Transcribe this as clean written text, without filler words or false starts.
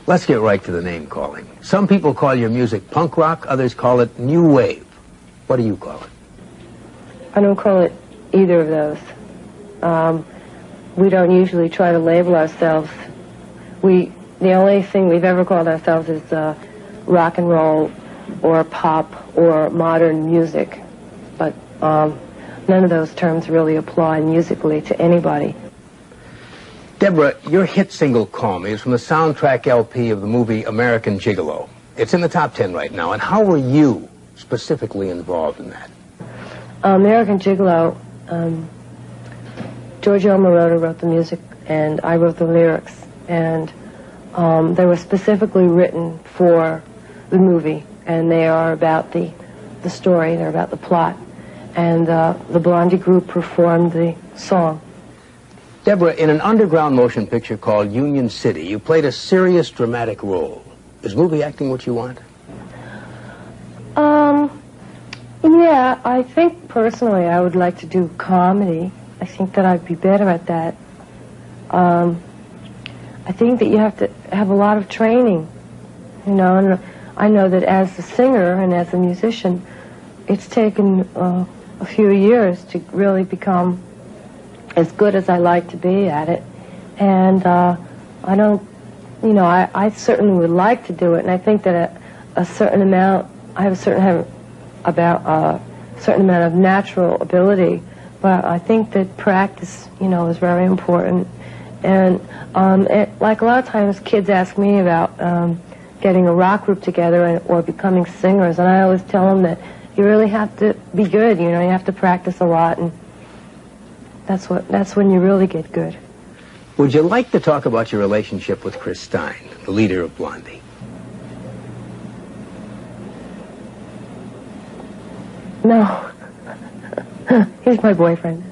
Let's get right to the name calling. Some people call your music punk rock, others call it new wave. What do you call it? I don't call it either of those. We don't usually try to label ourselves. The only thing we've ever called ourselves is rock and roll or pop or modern music. But none of those terms really apply musically to anybody. Deborah, your hit single, Call Me, is from the soundtrack LP of the movie American Gigolo. It's in the top 10 right now. And how were you specifically involved in that? American Gigolo, Giorgio Moroder wrote the music, and I wrote the lyrics. And they were specifically written for the movie, and they are about the story, they're about the plot. And the Blondie group performed the song. Deborah, in an underground motion picture called Union City, you played a serious, dramatic role. Is movie acting what you want? Yeah, I think personally I would like to do comedy. I think that I'd be better at that. I think that you have to have a lot of training, you know, and I know that as a singer and as a musician, it's taken a few years to really become as good as I like to be at it. And I don't, you know, I certainly would like to do it, and I think that a certain amount, I have a certain amount of natural ability, but I think that practice, you know, is very important. And like a lot of times kids ask me about getting a rock group together or becoming singers, and I always tell them that you really have to be good, you know, you have to practice a lot, and that's when you really get good. Would you like to talk about your relationship with Chris Stein, the leader of Blondie? No. He's my boyfriend.